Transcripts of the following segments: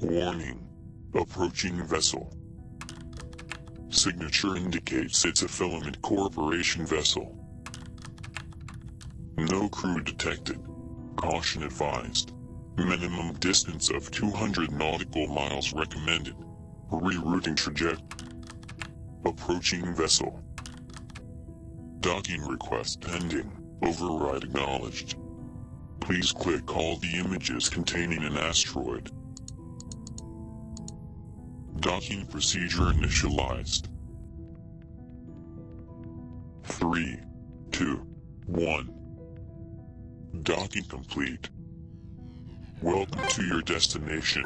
Warning. Approaching vessel. Signature indicates it's a Filament Corporation vessel. No crew detected. Caution advised. Minimum distance of 200 nautical miles recommended. Rerouting trajectory. Approaching vessel. Docking request pending. Override acknowledged. Please click all the images containing an asteroid. Docking procedure initialized. 3, 2, 1. Docking complete. Welcome to your destination.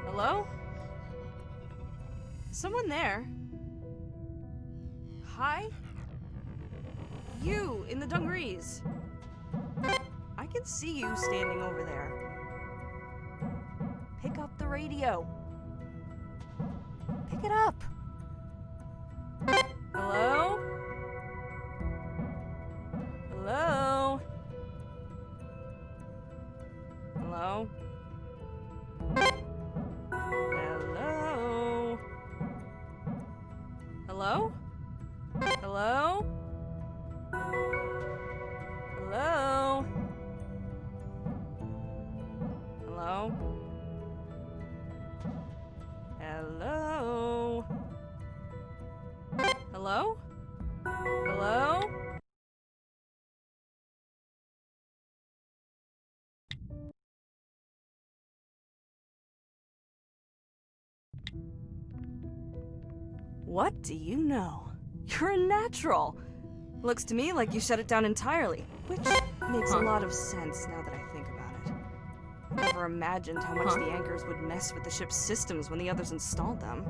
Hello? Is someone there? Hi? You, in the dungarees. I can see you standing over there. Pick up the radio. Pick it up. Hello? Hello? Hello? Hello? Hello? Hello? Hello? Hello? Hello? Hello? Hello? What do you know? You're a natural. Looks to me like you shut it down entirely, which makes a lot of sense now that I think about it. I never imagined how much the anchors would mess with the ship's systems when the others installed them.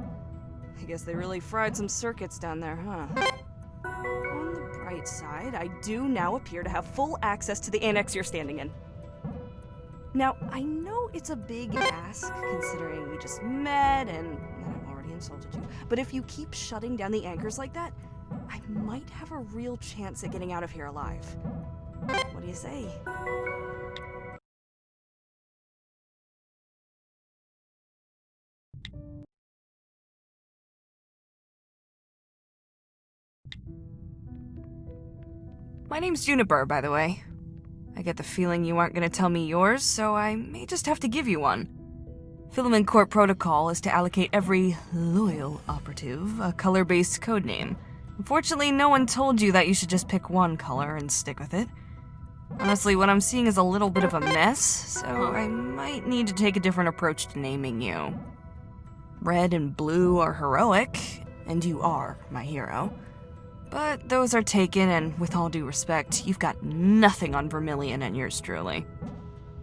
I guess they really fried some circuits down there, huh? On the bright side, I do now appear to have full access to the annex you're standing in. Now, I know it's a big ask, considering we just met and I've already insulted you, but if you keep shutting down the anchors like that, I might have a real chance at getting out of here alive. What do you say? My name's Juniper, by the way. I get the feeling you aren't going to tell me yours, so I may just have to give you one. Filament Corp protocol is to allocate every loyal operative a color-based codename. Unfortunately, no one told you that you should just pick one color and stick with it. Honestly, what I'm seeing is a little bit of a mess, so I might need to take a different approach to naming you. Red and blue are heroic, and you are my hero. But those are taken, and with all due respect, you've got nothing on Vermilion and yours truly.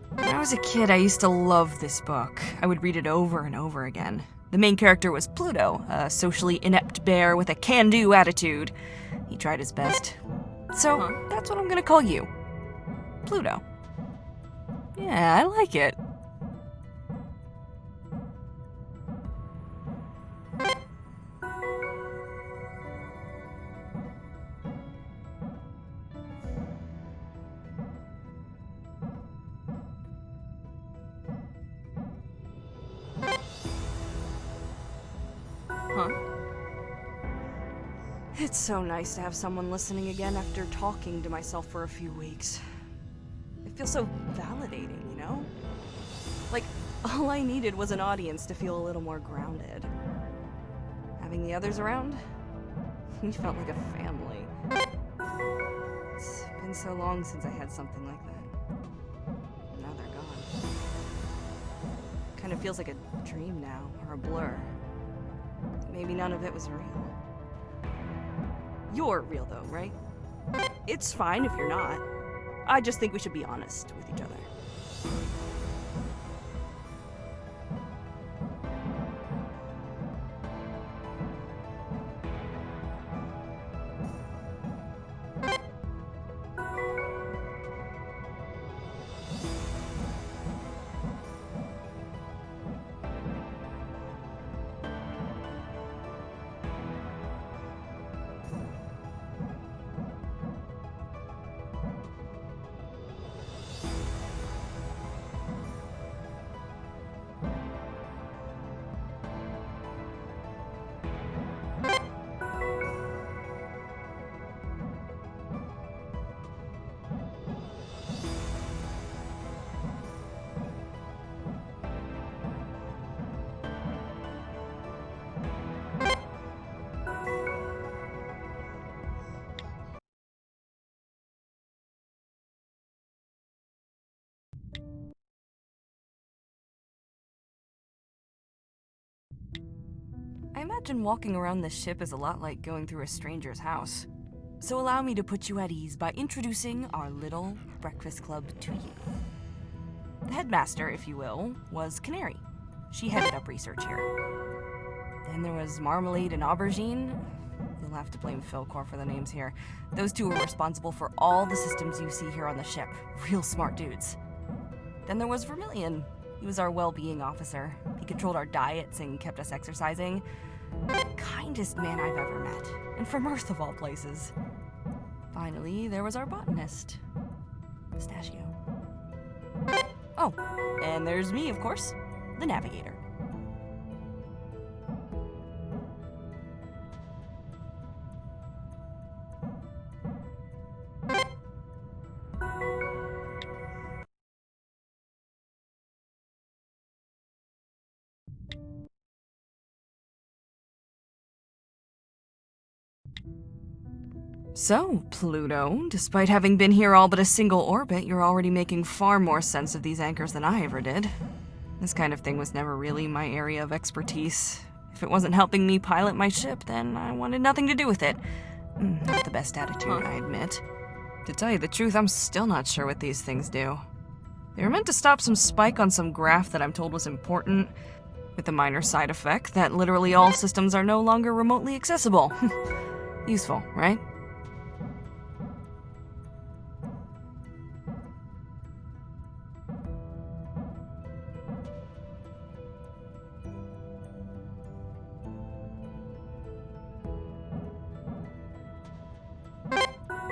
When I was a kid, I used to love this book. I would read it over and over again. The main character was Pluto, a socially inept bear with a can-do attitude. He tried his best. So, that's what I'm gonna call you. Pluto. Yeah, I like it. It's so nice to have someone listening again after talking to myself for a few weeks. It feels so validating, you know? Like, all I needed was an audience to feel a little more grounded. Having the others around, we felt like a family. It's been so long since I had something like that. Now they're gone. Kind of feels like a dream now, or a blur. Maybe none of it was real. You're real though, right? It's fine if you're not. I just think we should be honest with each other. imagine walking around this ship is a lot like going through a stranger's house. So allow me to put you at ease by introducing our little breakfast club to you. The headmaster, if you will, was Canary. She headed up research here. Then there was Marmalade and Aubergine. You'll have to blame Philcor for the names here. Those two were responsible for all the systems you see here on the ship. Real smart dudes. Then there was Vermilion. He was our well-being officer. He controlled our diets and kept us exercising. Kindest man I've ever met. And from Earth of all places. Finally, there was our botanist. Pistachio. Oh, and there's me, of course, the navigator. So, Pluto, despite having been here all but a single orbit, you're already making far more sense of these anchors than I ever did. This kind of thing was never really my area of expertise. If it wasn't helping me pilot my ship, then I wanted nothing to do with it. Not the best attitude, I admit. To tell you the truth, I'm still not sure what these things do. They were meant to stop some spike on some graph that I'm told was important, with the minor side effect that literally all systems are no longer remotely accessible. Useful, right?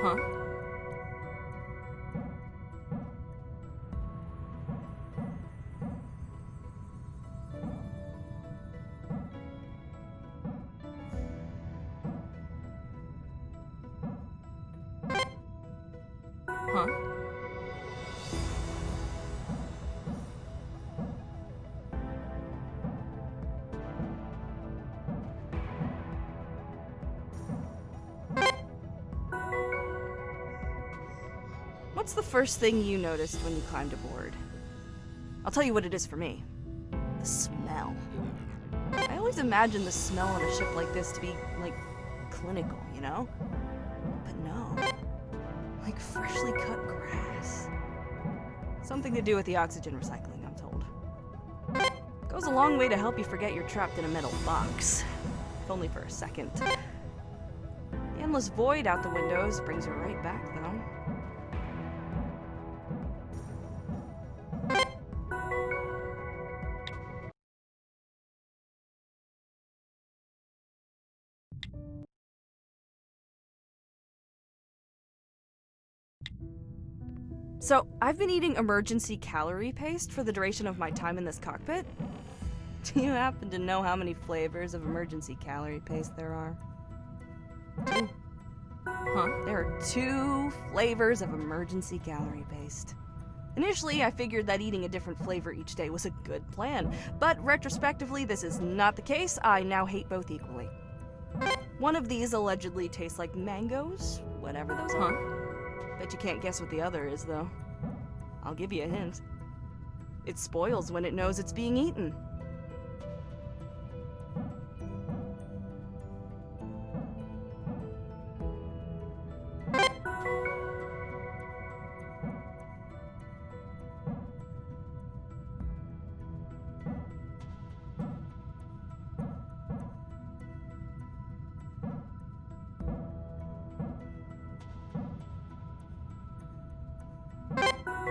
Huh? Huh? What's the first thing you noticed when you climbed aboard? I'll tell you what it is for me. The smell. I always imagined the smell on a ship like this to be, like, clinical, you know? But no. Like freshly cut grass. Something to do with the oxygen recycling, I'm told. Goes a long way to help you forget you're trapped in a metal box. If only for a second. The endless void out the windows brings you right back, though. So, I've been eating emergency calorie paste for the duration of my time in this cockpit. Do you happen to know how many flavors of emergency calorie paste there are? 2. Huh? There are 2 flavors of emergency calorie paste. Initially, I figured that eating a different flavor each day was a good plan, but retrospectively, this is not the case. I now hate both equally. One of these allegedly tastes like mangoes, whatever those are. Bet you can't guess what the other is, though. I'll give you a hint. It spoils when it knows it's being eaten.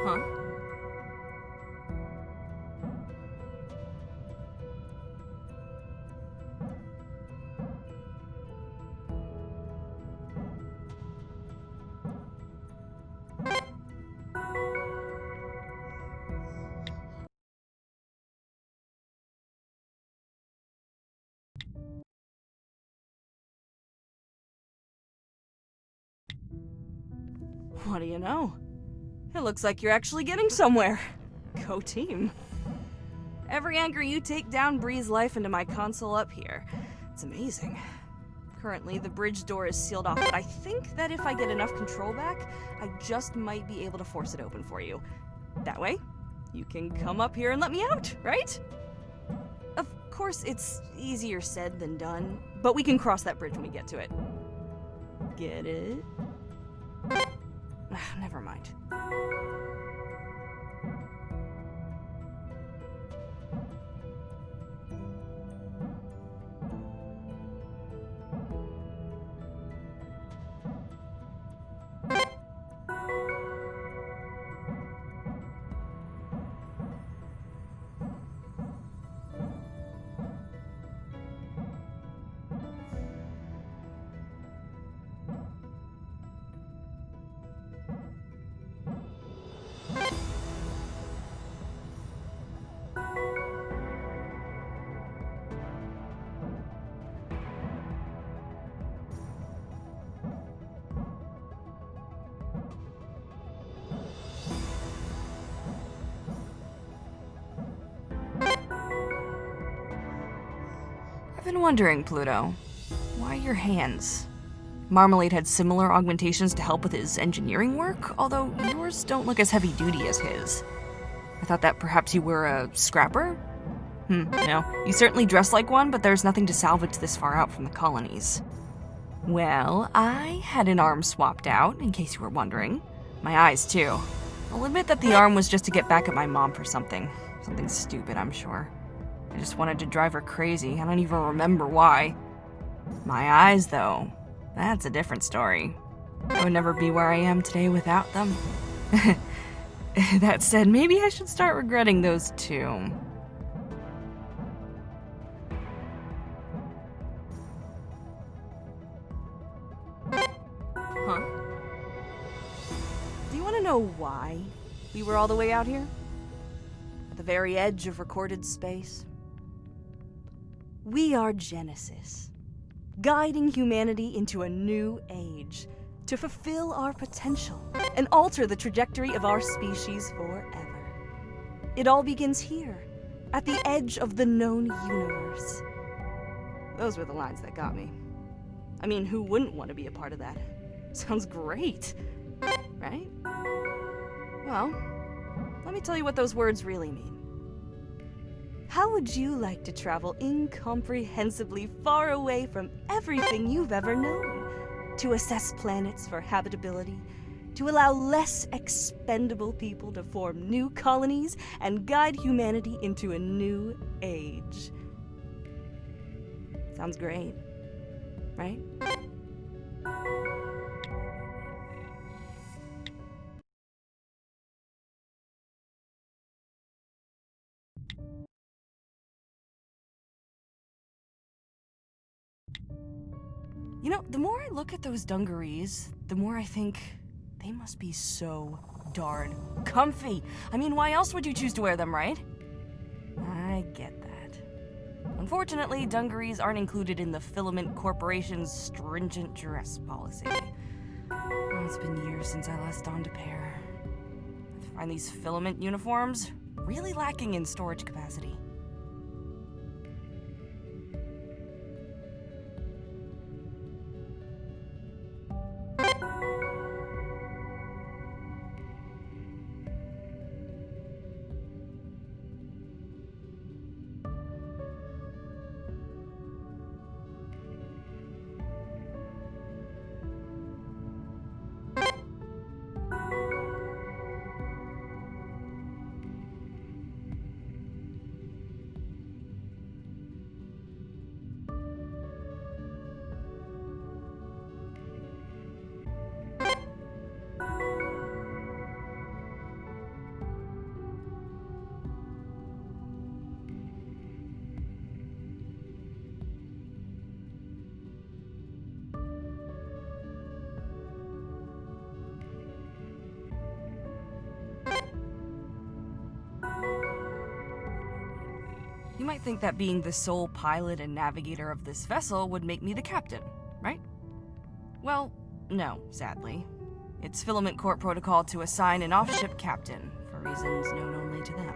Huh? What do you know? It looks like you're actually getting somewhere. Go team. Every anchor you take down breathes life into my console up here. It's amazing. Currently, the bridge door is sealed off, but I think that if I get enough control back, I just might be able to force it open for you. That way, you can come up here and let me out, right? Of course, it's easier said than done, but we can cross that bridge when we get to it. Get it? Never mind. I've been wondering, Pluto, why your hands? Marmalade had similar augmentations to help with his engineering work, although yours don't look as heavy-duty as his. I thought that perhaps you were a scrapper? No. You certainly dress like one, but there's nothing to salvage this far out from the colonies. Well, I had an arm swapped out, in case you were wondering. My eyes, too. I'll admit that the arm was just to get back at my mom for something. Something stupid, I'm sure. I just wanted to drive her crazy. I don't even remember why. My eyes, though, that's a different story. I would never be where I am today without them. That said, maybe I should start regretting those too. Huh? Do you want to know why we were all the way out here? At the very edge of recorded space? We are Genesis, guiding humanity into a new age to fulfill our potential and alter the trajectory of our species forever. It all begins here, at the edge of the known universe. Those were the lines that got me. I mean, who wouldn't want to be a part of that? Sounds great, right? Well, let me tell you what those words really mean. How would you like to travel incomprehensibly far away from everything you've ever known? To assess planets for habitability, to allow less expendable people to form new colonies and guide humanity into a new age. Sounds great, right? You know, the more I look at those dungarees, the more I think they must be so darn comfy. I mean, why else would you choose to wear them, right? I get that. Unfortunately, dungarees aren't included in the Filament Corporation's stringent dress policy. Oh, it's been years since I last donned a pair. I find these Filament uniforms really lacking in storage capacity. You might think that being the sole pilot and navigator of this vessel would make me the captain, right? Well, no, sadly. It's Filament Corp protocol to assign an off-ship captain, for reasons known only to them.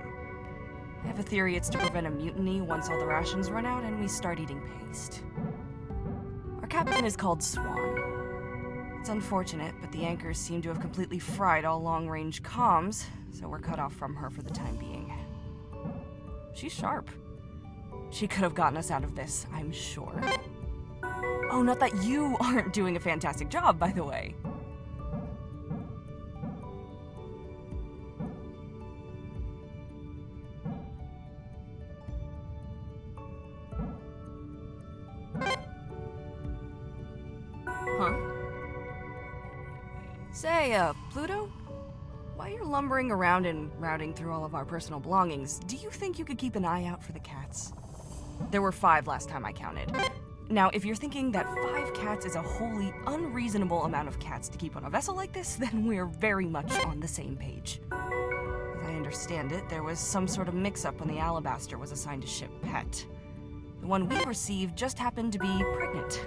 I have a theory it's to prevent a mutiny once all the rations run out and we start eating paste. Our captain is called Swan. It's unfortunate, but the anchors seem to have completely fried all long-range comms, so we're cut off from her for the time being. She's sharp. She could have gotten us out of this, I'm sure. Oh, not that you aren't doing a fantastic job, by the way. Huh? Say, Pluto? While you're lumbering around and routing through all of our personal belongings, do you think you could keep an eye out for the cats? There were 5 last time I counted. Now, if you're thinking that 5 cats is a wholly unreasonable amount of cats to keep on a vessel like this, then we're very much on the same page. As I understand it, there was some sort of mix-up when the Alabaster was assigned to ship Pet. The one we received just happened to be pregnant.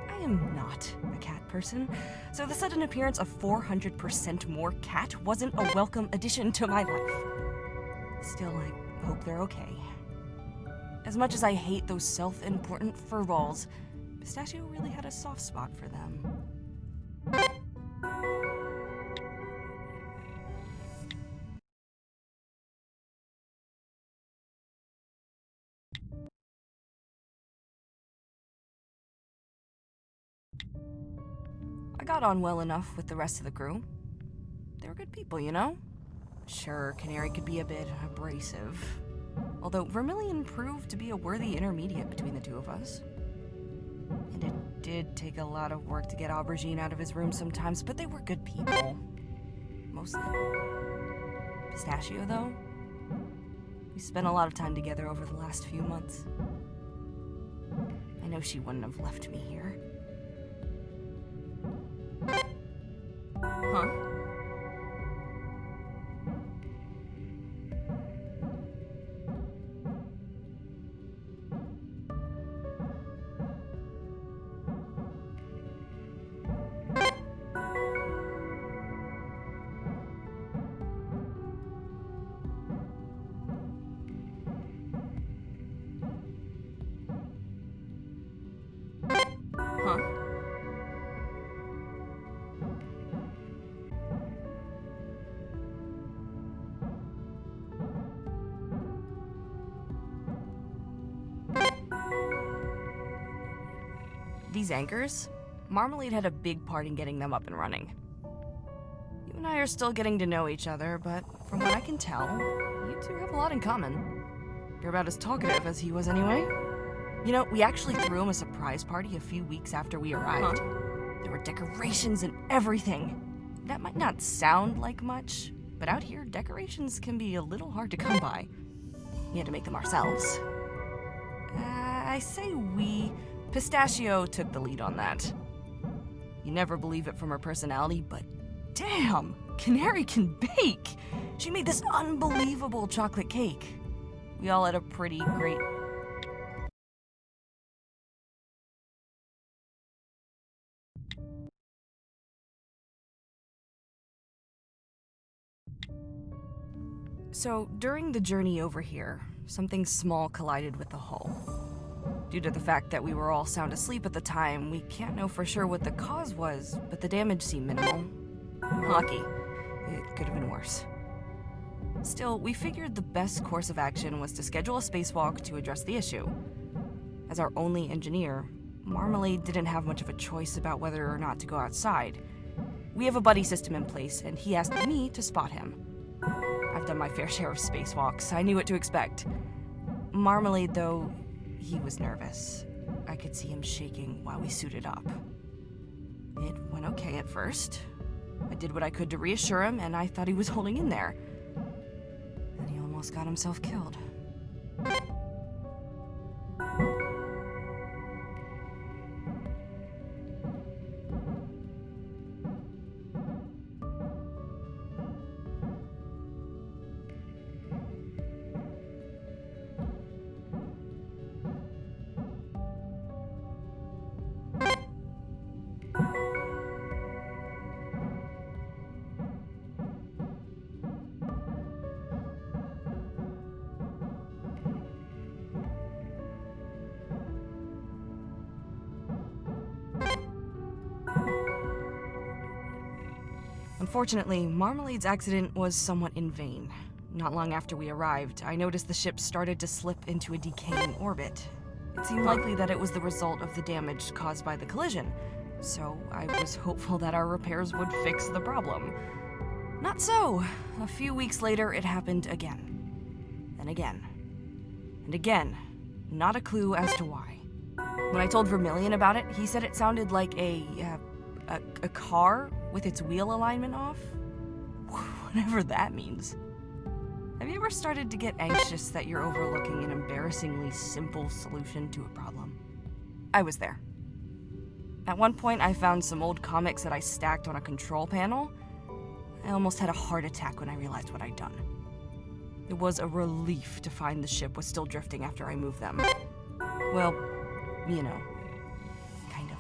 I am not a cat person, so the sudden appearance of 400% more cat wasn't a welcome addition to my life. Still, I hope they're okay. As much as I hate those self-important furballs, Pistachio really had a soft spot for them. I got on well enough with the rest of the crew. They were good people, you know? Sure, Canary could be a bit abrasive. Although Vermilion proved to be a worthy intermediate between the two of us. And it did take a lot of work to get Aubergine out of his room sometimes, but they were good people. Mostly. Pistachio, though? We spent a lot of time together over the last few months. I know she wouldn't have left me here. Huh? Huh? These anchors? Marmalade had a big part in getting them up and running. You and I are still getting to know each other, but from what I can tell, you two have a lot in common. You're about as talkative as he was anyway. You know, we actually threw him a surprise party a few weeks after we arrived. Huh? There were decorations and everything. That might not sound like much, but out here, decorations can be a little hard to come by. We had to make them ourselves. I say we. Pistachio took the lead on that. You never believe it from her personality, but damn, Canary can bake! She made this unbelievable chocolate cake. We all had a pretty great... So, during the journey over here, something small collided with the hull. Due to the fact that we were all sound asleep at the time, we can't know for sure what the cause was, but the damage seemed minimal. Lucky. It could have been worse. Still, we figured the best course of action was to schedule a spacewalk to address the issue. As our only engineer, Marmalade didn't have much of a choice about whether or not to go outside. We have a buddy system in place, and he asked me to spot him. I've done my fair share of spacewalks. I knew what to expect. Marmalade, though, he was nervous. I could see him shaking while we suited up. It went okay at first. I did what I could to reassure him, and I thought he was holding in there. Then he almost got himself killed. Unfortunately, Marmalade's accident was somewhat in vain. Not long after we arrived, I noticed the ship started to slip into a decaying orbit. It seemed likely that it was the result of the damage caused by the collision, so I was hopeful that our repairs would fix the problem. Not so. A few weeks later, it happened again. Then again. And again. Not a clue as to why. When I told Vermilion about it, he said it sounded like a car with its wheel alignment off. Whatever that means. Have you ever started to get anxious that you're overlooking an embarrassingly simple solution to a problem? I was there. At one point, I found some old comics that I stacked on a control panel. I almost had a heart attack when I realized what I'd done. It was a relief to find the ship was still drifting after I moved them. Well, you know, kind of.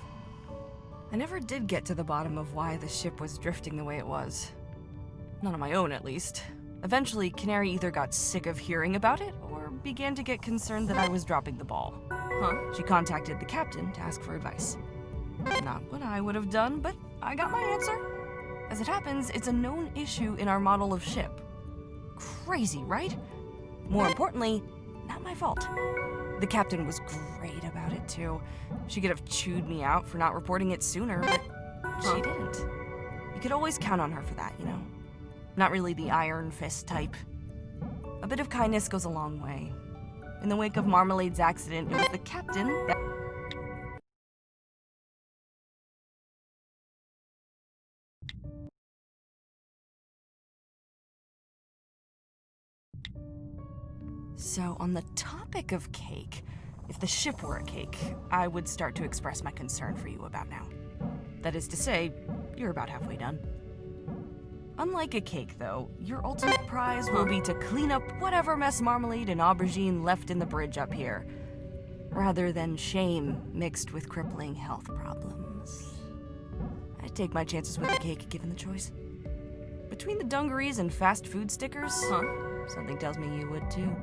I never did get to the bottom of why the ship was drifting the way it was. Not on my own, at least. Eventually, Canary either got sick of hearing about it or began to get concerned that I was dropping the ball. She contacted the captain to ask for advice. Not what I would have done, but I got my answer. As it happens, it's a known issue in our model of ship. Crazy, right? More importantly, not my fault. The captain was great about it, too. She could have chewed me out for not reporting it sooner, but she didn't. You could always count on her for that, you know? Not really the iron fist type. A bit of kindness goes a long way. In the wake of Marmalade's accident, it was the captain that... So, on the topic of cake, if the ship were a cake, I would start to express my concern for you about now. That is to say, you're about halfway done. Unlike a cake, though, your ultimate prize will be to clean up whatever mess Marmalade and Aubergine left in the bridge up here, rather than shame mixed with crippling health problems. I'd take my chances with the cake given the choice. Between the dungarees and fast food stickers, something tells me you would too.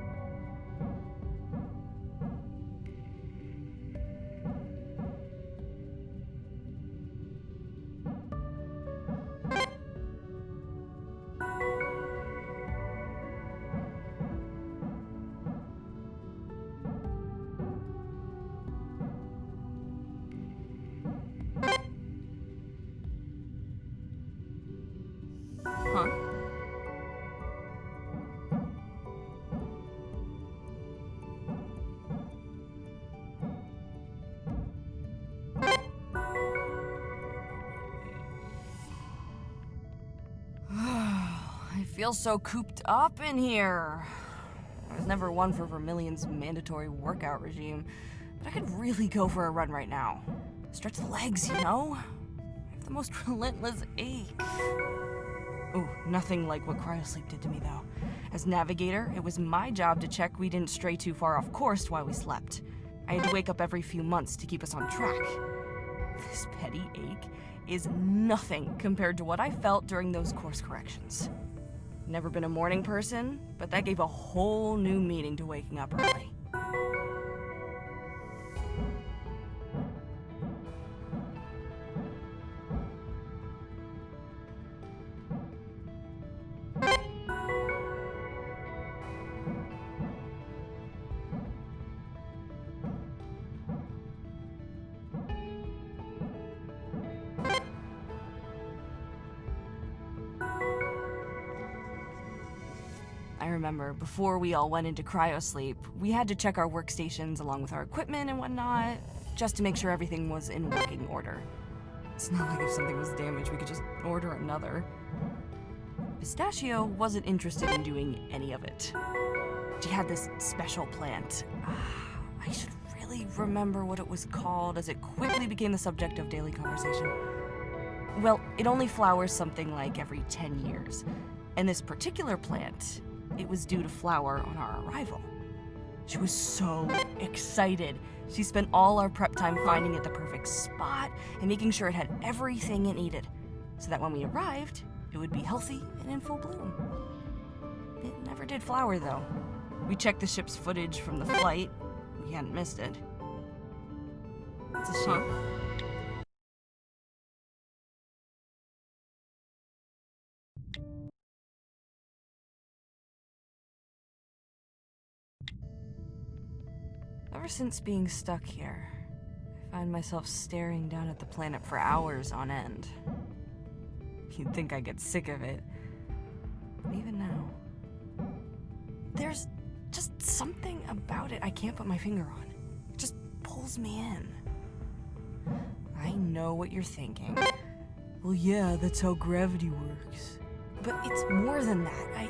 I feel so cooped up in here. I was never one for Vermilion's mandatory workout regime, but I could really go for a run right now. Stretch the legs, you know? I have the most relentless ache. Ooh, nothing like what cryosleep did to me, though. As navigator, it was my job to check we didn't stray too far off course while we slept. I had to wake up every few months to keep us on track. This petty ache is nothing compared to what I felt during those course corrections. Never been a morning person, but that gave a whole new meaning to waking up early. I remember, before we all went into cryosleep, we had to check our workstations along with our equipment and whatnot, just to make sure everything was in working order. It's not like if something was damaged, we could just order another. Pistachio wasn't interested in doing any of it. She had this special plant. I should really remember what it was called, as it quickly became the subject of daily conversation. Well, it only flowers something like every 10 years. And this particular plant, it was due to flower on our arrival. She was so excited. She spent all our prep time finding it the perfect spot and making sure it had everything it needed, so that when we arrived, it would be healthy and in full bloom. It never did flower, though. We checked the ship's footage from the flight. We hadn't missed it. It's a shame. ever since being stuck here, I find myself staring down at the planet for hours on end. You'd think I'd get sick of it. But even now, there's just something about it I can't put my finger on. It just pulls me in. I know what you're thinking. Well, yeah, that's how gravity works. But it's more than that. I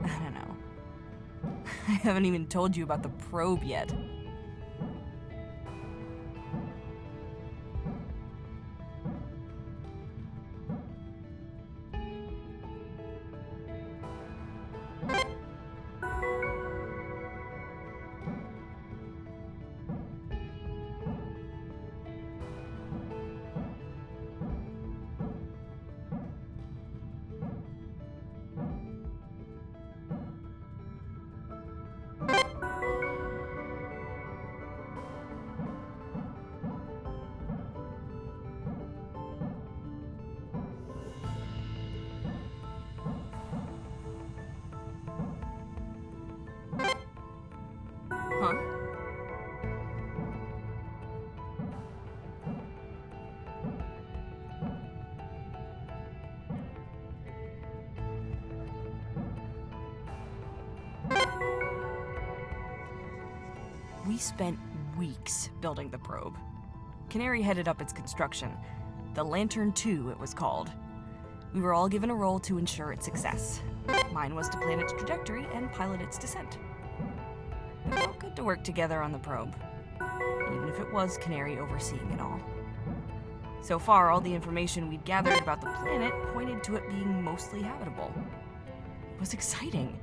don't know. I haven't even told you about the probe yet. Huh? We spent weeks building the probe. Canary headed up its construction. The Lantern II, it was called. We were all given a role to ensure its success. Mine was to plan its trajectory and pilot its descent. It felt good to work together on the probe, even if it was Canary overseeing it all. So far, all the information we'd gathered about the planet pointed to it being mostly habitable. It was exciting.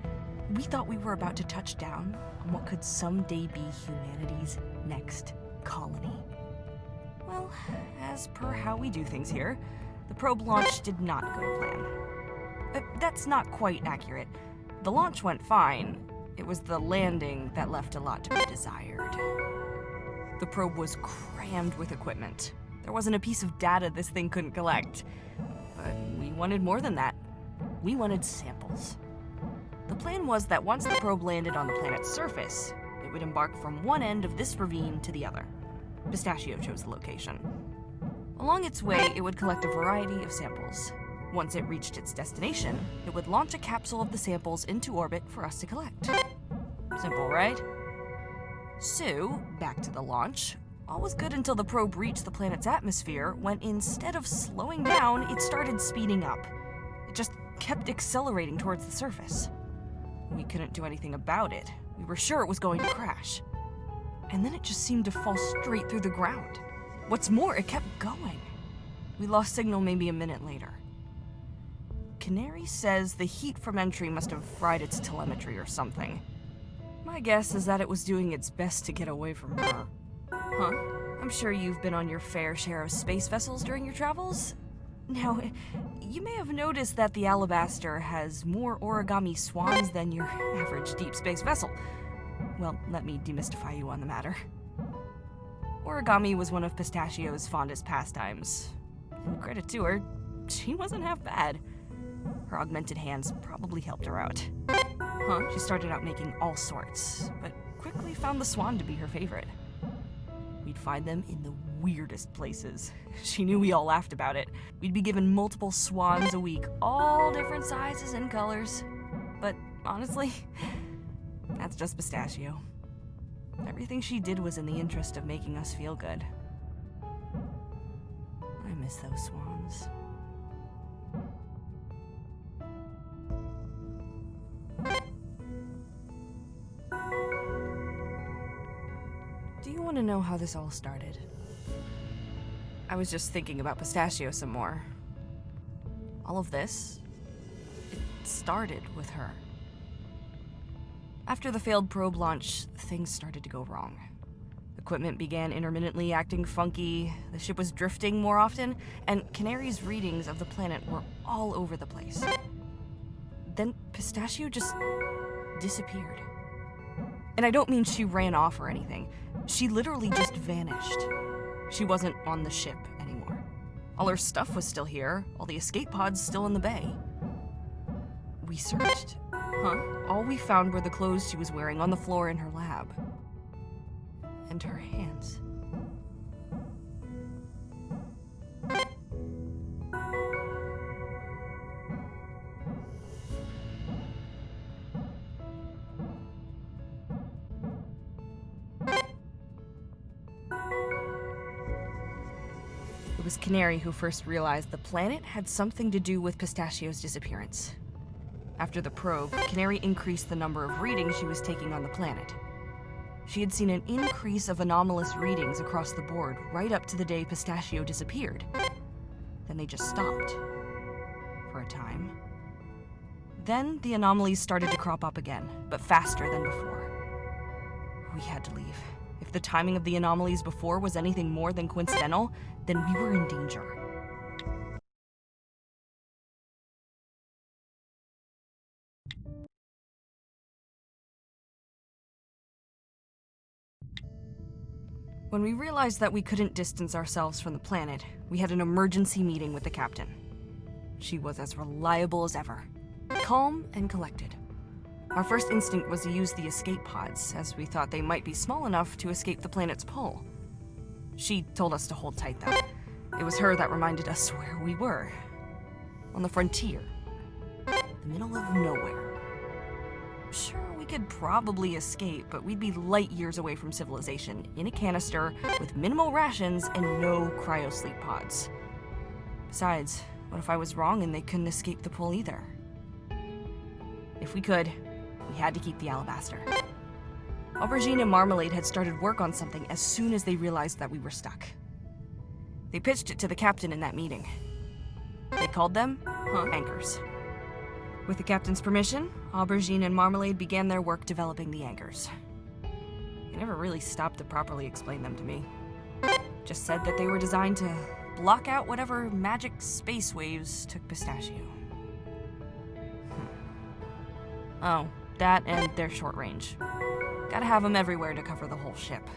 We thought we were about to touch down on what could someday be humanity's next colony. Well, as per how we do things here, the probe launch did not go to plan. That's not quite accurate. The launch went fine. It was the landing that left a lot to be desired. The probe was crammed with equipment. There wasn't a piece of data this thing couldn't collect. But we wanted more than that. We wanted samples. The plan was that once the probe landed on the planet's surface, it would embark from one end of this ravine to the other. Pistachio chose the location. Along its way, it would collect a variety of samples. Once it reached its destination, it would launch a capsule of the samples into orbit for us to collect. Simple, right? So, back to the launch. All was good until the probe reached the planet's atmosphere, when instead of slowing down, it started speeding up. It just kept accelerating towards the surface. We couldn't do anything about it. We were sure it was going to crash. And then it just seemed to fall straight through the ground. What's more, it kept going. We lost signal maybe a minute later. Canary says the heat from entry must have fried its telemetry or something. My guess is that it was doing its best to get away from her. Huh? I'm sure you've been on your fair share of space vessels during your travels. Now, you may have noticed that the Alabaster has more origami swans than your average deep space vessel. Well, let me demystify you on the matter. Origami was one of Pistachio's fondest pastimes. And credit to her, she wasn't half bad. Her augmented hands probably helped her out. She started out making all sorts, but quickly found the swan to be her favorite. We'd find them in the weirdest places. She knew we all laughed about it. We'd be given multiple swans a week, all different sizes and colors. But honestly, that's just Pistachio. Everything she did was in the interest of making us feel good. I miss those swans. Do you want to know how this all started? I was just thinking about Pistachio some more. All of this, it started with her. After the failed probe launch, things started to go wrong. Equipment began intermittently acting funky, the ship was drifting more often, and Canary's readings of the planet were all over the place. Then Pistachio just disappeared. And I don't mean she ran off or anything. She literally just vanished. She wasn't on the ship anymore. All her stuff was still here, all the escape pods still in the bay. We searched. All we found were the clothes she was wearing on the floor in her lab. and her hands. It was Canary who first realized the planet had something to do with Pistachio's disappearance. After the probe, Canary increased the number of readings she was taking on the planet. She had seen an increase of anomalous readings across the board right up to the day Pistachio disappeared. Then they just stopped. For a time. Then the anomalies started to crop up again, but faster than before. We had to leave. If the timing of the anomalies before was anything more than coincidental, then we were in danger. When we realized that we couldn't distance ourselves from the planet, we had an emergency meeting with the captain. She was as reliable as ever, calm and collected. Our first instinct was to use the escape pods, as we thought they might be small enough to escape the planet's pull. She told us to hold tight, though. It was her that reminded us where we were. On the frontier. The middle of nowhere. Sure, we could probably escape, but we'd be light years away from civilization, in a canister, with minimal rations and no cryosleep pods. Besides, what if I was wrong and they couldn't escape the pull either? If we could, we had to keep the alabaster. Aubergine and Marmalade had started work on something as soon as they realized that we were stuck. They pitched it to the captain in that meeting. They called them anchors. With the captain's permission, Aubergine and Marmalade began their work developing the anchors. They never really stopped to properly explain them to me. Just said that they were designed to block out whatever magic space waves took Pistachio. Oh, that and they're short range. Gotta have them everywhere to cover the whole ship.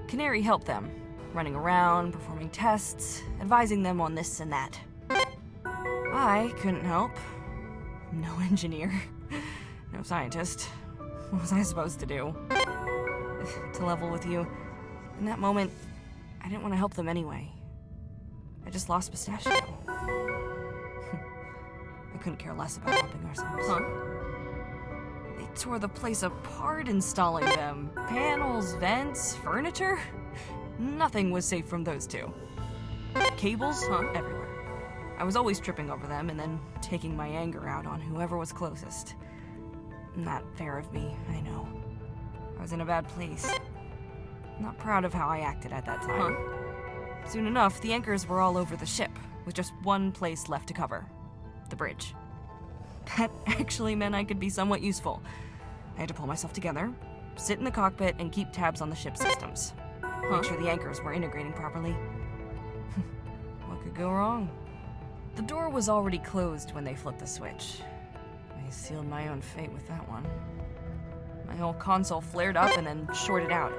Canary helped them, running around, performing tests, advising them on this and that. I couldn't help. No engineer, no scientist. What was I supposed to do? To level with you, in that moment, I didn't want to help them anyway. I just lost Pistachio. I couldn't care less about helping ourselves. They tore the place apart installing them. Panels, vents, furniture. Nothing was safe from those two. Cables, everywhere. I was always tripping over them and then taking my anger out on whoever was closest. Not fair of me, I know. I was in a bad place. Not proud of how I acted at that time. Soon enough, the anchors were all over the ship, with just one place left to cover. The bridge. That actually meant I could be somewhat useful. I had to pull myself together, sit in the cockpit, and keep tabs on the ship's systems. Make sure the anchors were integrating properly. What could go wrong? The door was already closed when they flipped the switch. I sealed my own fate with that one. My whole console flared up and then shorted out.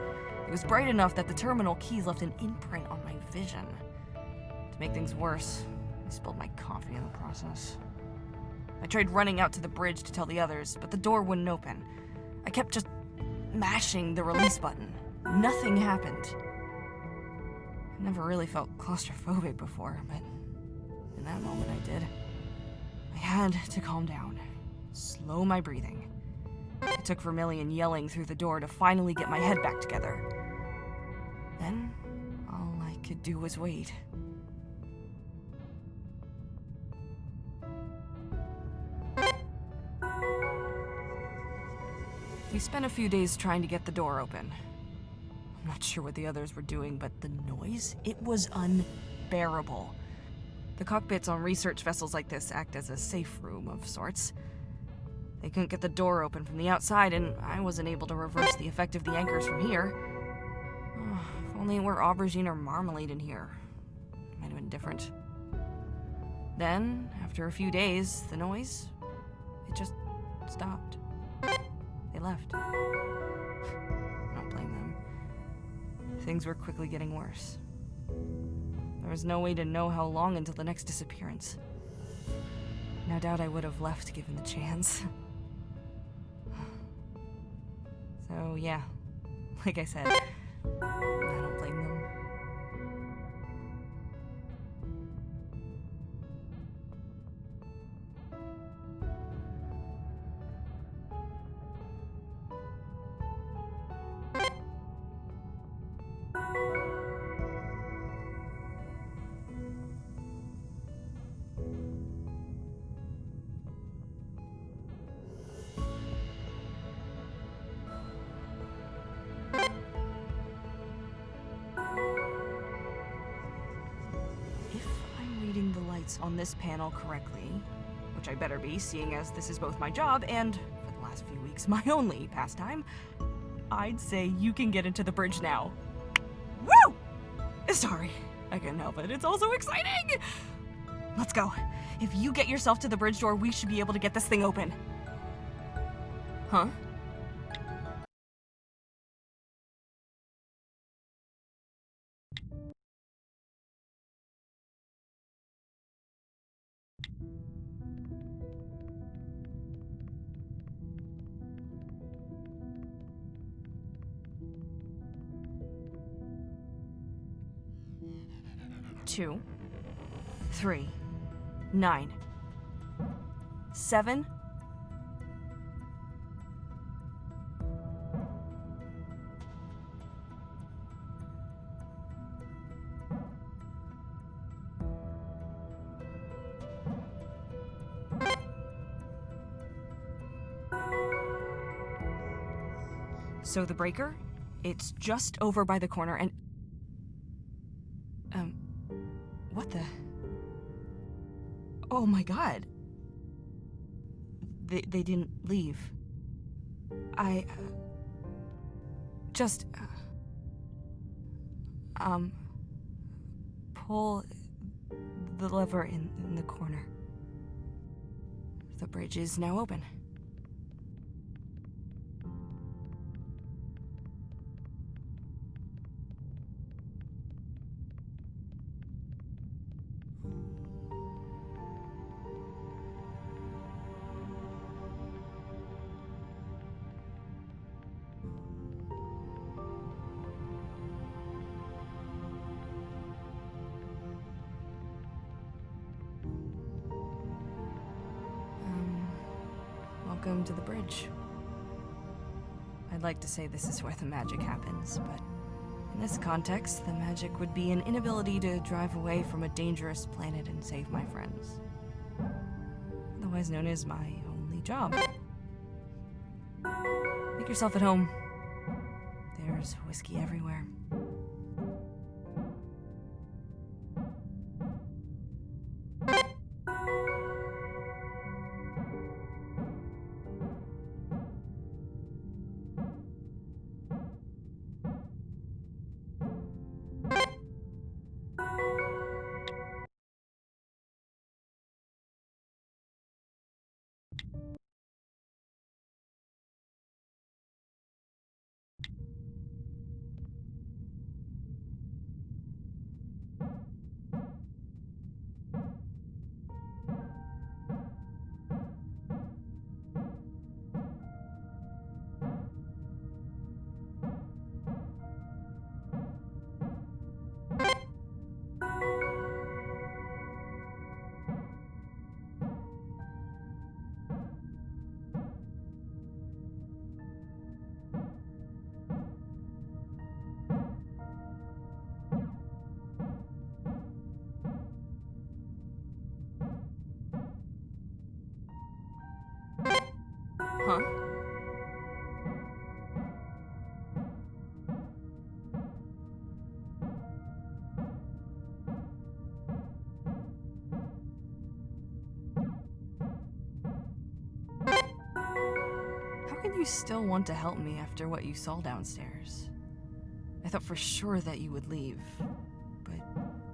It was bright enough that the terminal keys left an imprint on my vision. To make things worse, I spilled my coffee in the process. I tried running out to the bridge to tell the others, but the door wouldn't open. I kept just mashing the release button. Nothing happened. I've never really felt claustrophobic before, but in that moment I did. I had to calm down, slow my breathing. It took Vermilion yelling through the door to finally get my head back together. Then, all I could do was wait. We spent a few days trying to get the door open. I'm not sure what the others were doing, but the noise, it was unbearable. The cockpits on research vessels like this act as a safe room of sorts. They couldn't get the door open from the outside, and I wasn't able to reverse the effect of the anchors from here. Oh, if only it were Aubergine or Marmalade in here. It might have been different. Then, after a few days, the noise, it just stopped. They left. I don't blame them. Things were quickly getting worse. There was no way to know how long until the next disappearance. No doubt I would have left given the chance. So yeah, like I said, lights on this panel correctly, which I better be, seeing as this is both my job and, for the last few weeks, my only pastime, I'd say you can get into the bridge now. Woo! Sorry, I couldn't help it. It's all so exciting! Let's go. If you get yourself to the bridge door, we should be able to get this thing open. Huh? Two, 3, 9, 7. So the breaker? It's just over by the corner and... What the... Oh my god. They didn't leave. Just... Pull the lever in the corner. The bridge is now open. Welcome to the bridge. I'd like to say this is where the magic happens, but in this context, the magic would be an inability to drive away from a dangerous planet and save my friends. Otherwise known as my only job. Make yourself at home. There's whiskey everywhere. Huh? How can you still want to help me after what you saw downstairs? I thought for sure that you would leave, but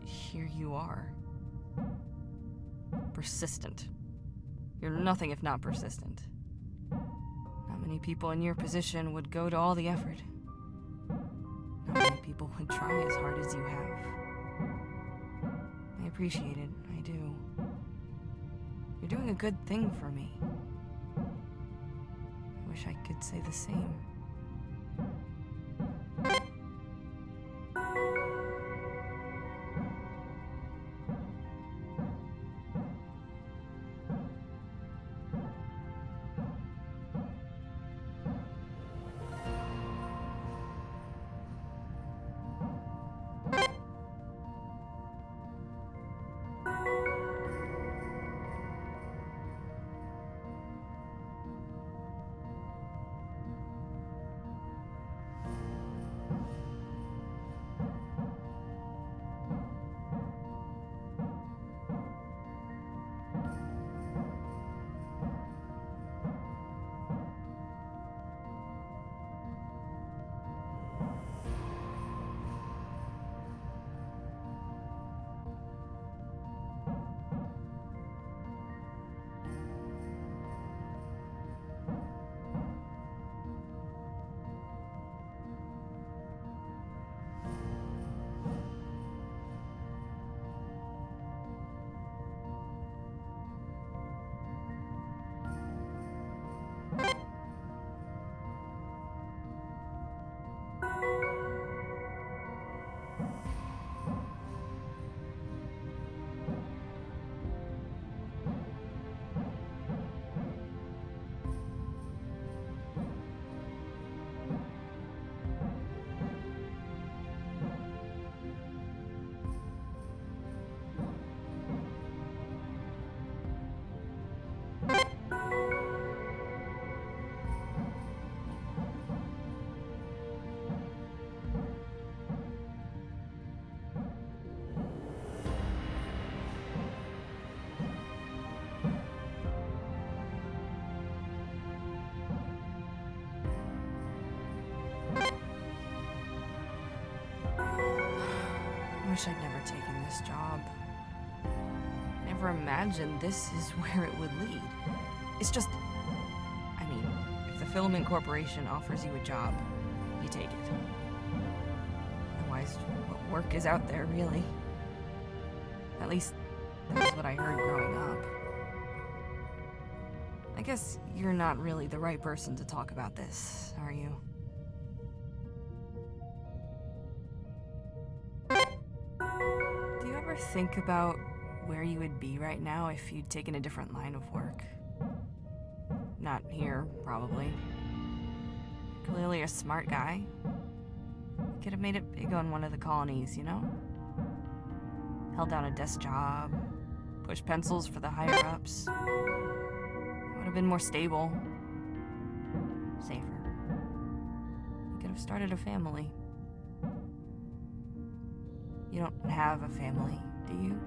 here you are. Persistent. You're nothing if not persistent. Not many people in your position would go to all the effort. Not many people would try as hard as you have. I appreciate it, I do. You're doing a good thing for me. I wish I could say the same. wish I'd never taken this job. I never imagined this is where it would lead. It's just... I mean, if the Filament Corporation offers you a job, you take it. Otherwise, what work is out there, really? At least, that was what I heard growing up. I guess you're not really the right person to talk about this, are you? Do you ever think about where you would be right now if you'd taken a different line of work? Not here, probably. Clearly a smart guy. You could have made it big on one of the colonies, you know? Held down a desk job, pushed pencils for the higher-ups. Would have been more stable. Safer. You could have started a family. You don't have a family, do you?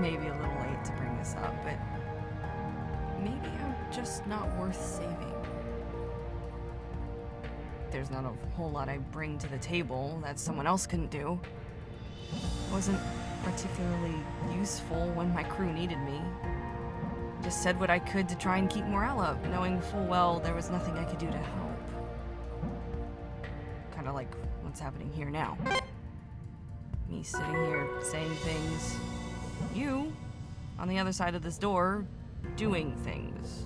Maybe a little late to bring this up, but maybe I'm just not worth saving. There's not a whole lot I bring to the table that someone else couldn't do. Wasn't particularly useful when my crew needed me. Just said what I could to try and keep morale up, knowing full well there was nothing I could do to help. Kinda like what's happening here now. Me sitting here saying things. You, on the other side of this door, doing things.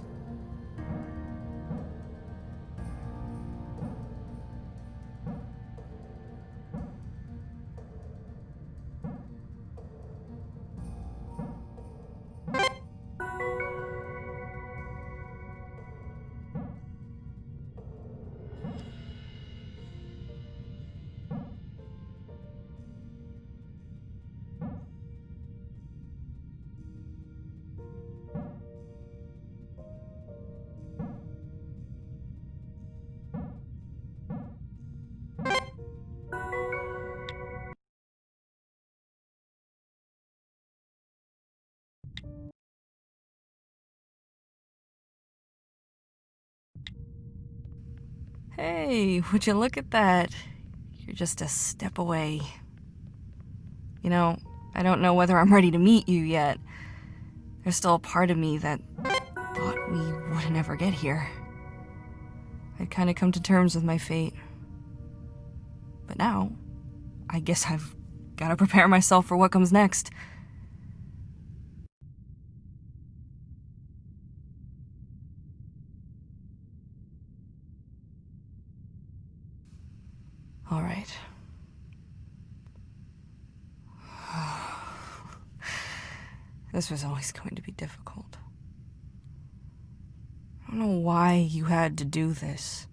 Hey, would you look at that? You're just a step away. You know, I don't know whether I'm ready to meet you yet. There's still a part of me that thought we wouldn't ever get here. I'd kind of come to terms with my fate. But now, I guess I've got to prepare myself for what comes next. All right. This was always going to be difficult. I don't know why you had to do this.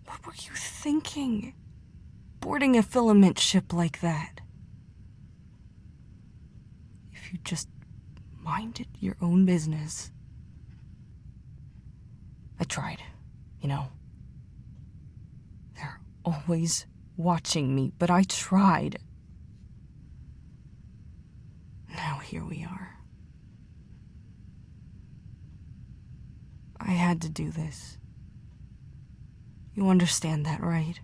What were you thinking? Boarding a filament ship like that? If you just minded your own business. I tried, you know. They're always watching me, but I tried. Now here we are. I had to do this. You understand that, right?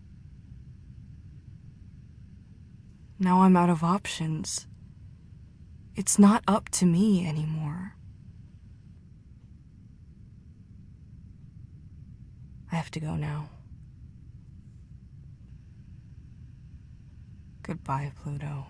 Now I'm out of options. It's not up to me anymore. I have to go now. Goodbye, Pluto.